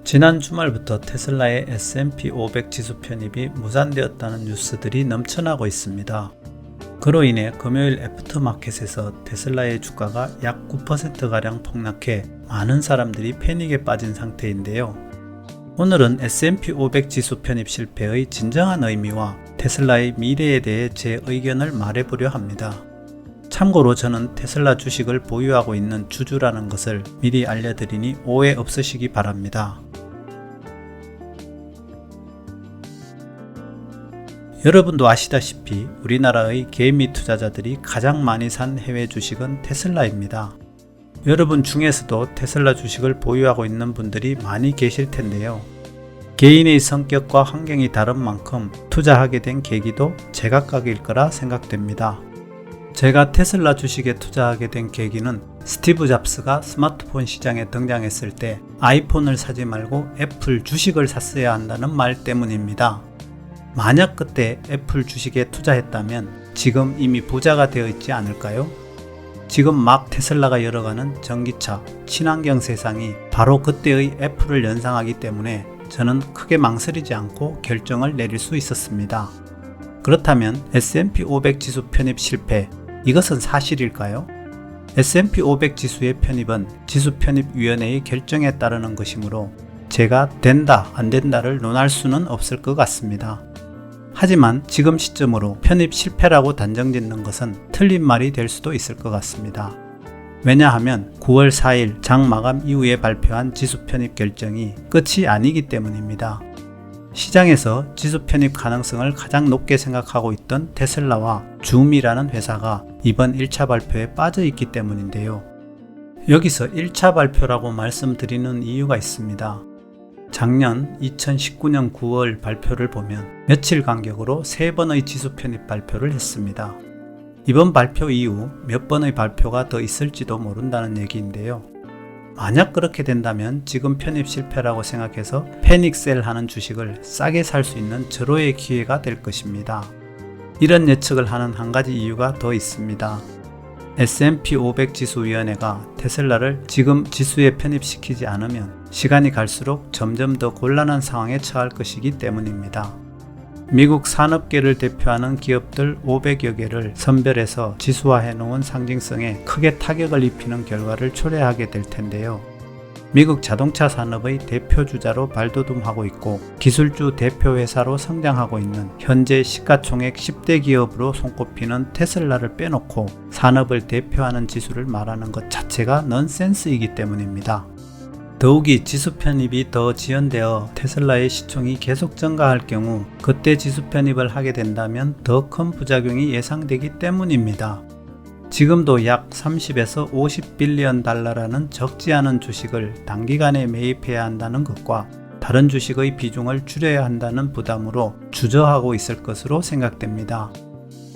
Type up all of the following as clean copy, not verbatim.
지난 주말부터 테슬라의 S&P 500 지수 편입이 무산되었다는 뉴스들이 넘쳐나고 있습니다. 그로 인해 금요일 애프터마켓에서 테슬라의 주가가 약 9%가량 폭락해 많은 사람들이 패닉에 빠진 상태인데요. 오늘은 S&P 500 지수 편입 실패의 진정한 의미와 테슬라의 미래에 대해 제 의견을 말해보려 합니다. 참고로 저는 테슬라 주식을 보유하고 있는 주주라는 것을 미리 알려드리니 오해 없으시기 바랍니다. 여러분도 아시다시피 우리나라의 개미 투자자들이 가장 많이 산 해외 주식은 테슬라입니다. 여러분 중에서도 테슬라 주식을 보유하고 있는 분들이 많이 계실 텐데요. 개인의 성격과 환경이 다른 만큼 투자하게 된 계기도 제각각일 거라 생각됩니다. 제가 테슬라 주식에 투자하게 된 계기는 스티브 잡스가 스마트폰 시장에 등장했을 때 아이폰을 사지 말고 애플 주식을 샀어야 한다는 말 때문입니다. 만약 그때 애플 주식에 투자했다면 지금 이미 부자가 되어 있지 않을까요? 지금 막 테슬라가 열어가는 전기차, 친환경 세상이 바로 그때의 애플을 연상하기 때문에 저는 크게 망설이지 않고 결정을 내릴 수 있었습니다. 그렇다면 S&P 500 지수 편입 실패, 이것은 사실일까요? S&P 500 지수의 편입은 지수편입위원회의 결정에 따르는 것이므로 제가 된다, 안 된다를 논할 수는 없을 것 같습니다. 하지만 지금 시점으로 편입 실패라고 단정짓는 것은 틀린 말이 될 수도 있을 것 같습니다. 왜냐하면 9월 4일 장 마감 이후에 발표한 지수 편입 결정이 끝이 아니기 때문입니다. 시장에서 지수 편입 가능성을 가장 높게 생각하고 있던 테슬라와 줌이라는 회사가 이번 1차 발표에 빠져 있기 때문인데요. 여기서 1차 발표라고 말씀드리는 이유가 있습니다. 작년 2019년 9월 발표를 보면 며칠 간격으로 3번의 지수 편입 발표를 했습니다. 이번 발표 이후 몇 번의 발표가 더 있을지도 모른다는 얘기인데요. 만약 그렇게 된다면 지금 편입 실패라고 생각해서 패닉셀 하는 주식을 싸게 살 수 있는 절호의 기회가 될 것입니다. 이런 예측을 하는 한 가지 이유가 더 있습니다. S&P 500 지수위원회가 테슬라를 지금 지수에 편입시키지 않으면 시간이 갈수록 점점 더 곤란한 상황에 처할 것이기 때문입니다. 미국 산업계를 대표하는 기업들 500여 개를 선별해서 지수화해 놓은 상징성에 크게 타격을 입히는 결과를 초래하게 될 텐데요. 미국 자동차 산업의 대표주자로 발돋움하고 있고 기술주 대표회사로 성장하고 있는 현재 시가총액 10대 기업으로 손꼽히는 테슬라를 빼놓고 산업을 대표하는 지수를 말하는 것 자체가 넌센스이기 때문입니다. 더욱이 지수 편입이 더 지연되어 테슬라의 시총이 계속 증가할 경우 그때 지수 편입을 하게 된다면 더 큰 부작용이 예상되기 때문입니다. 지금도 약 30에서 50빌리언 달러라는 적지 않은 주식을 단기간에 매입해야 한다는 것과 다른 주식의 비중을 줄여야 한다는 부담으로 주저하고 있을 것으로 생각됩니다.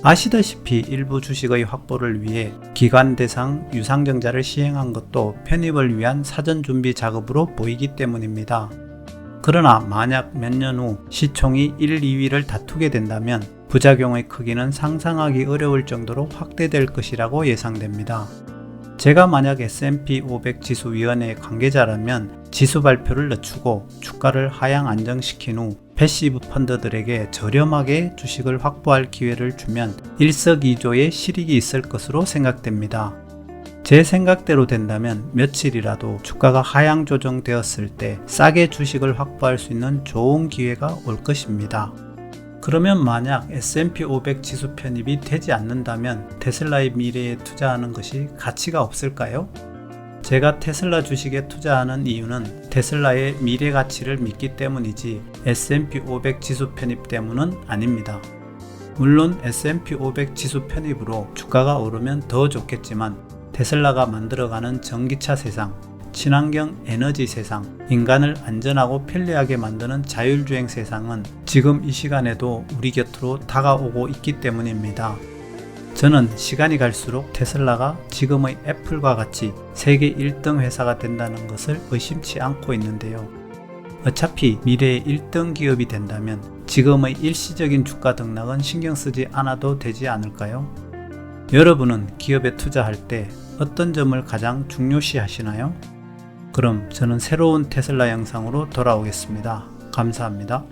아시다시피 일부 주식의 확보를 위해 기관 대상 유상증자를 시행한 것도 편입을 위한 사전 준비 작업으로 보이기 때문입니다. 그러나 만약 몇 년 후 시총이 1, 2위를 다투게 된다면 부작용의 크기는 상상하기 어려울 정도로 확대될 것이라고 예상됩니다. 제가 만약 S&P 500 지수위원회 관계자라면 지수 발표를 늦추고 주가를 하향 안정시킨 후 패시브 펀드들에게 저렴하게 주식을 확보할 기회를 주면 일석이조의 실익이 있을 것으로 생각됩니다. 제 생각대로 된다면 며칠이라도 주가가 하향 조정되었을 때 싸게 주식을 확보할 수 있는 좋은 기회가 올 것입니다. 그러면 만약 S&P 500 지수 편입이 되지 않는다면 테슬라의 미래에 투자하는 것이 가치가 없을까요? 제가 테슬라 주식에 투자하는 이유는 테슬라의 미래 가치를 믿기 때문이지 S&P 500 지수 편입 때문은 아닙니다. 물론 S&P 500 지수 편입으로 주가가 오르면 더 좋겠지만 테슬라가 만들어가는 전기차 세상, 친환경 에너지 세상, 인간을 안전하고 편리하게 만드는 자율주행 세상은 지금 이 시간에도 우리 곁으로 다가오고 있기 때문입니다. 저는 시간이 갈수록 테슬라가 지금의 애플과 같이 세계 1등 회사가 된다는 것을 의심치 않고 있는데요. 어차피 미래의 1등 기업이 된다면 지금의 일시적인 주가 등락은 신경 쓰지 않아도 되지 않을까요? 여러분은 기업에 투자할 때 어떤 점을 가장 중요시 하시나요? 그럼 저는 새로운 테슬라 영상으로 돌아오겠습니다. 감사합니다.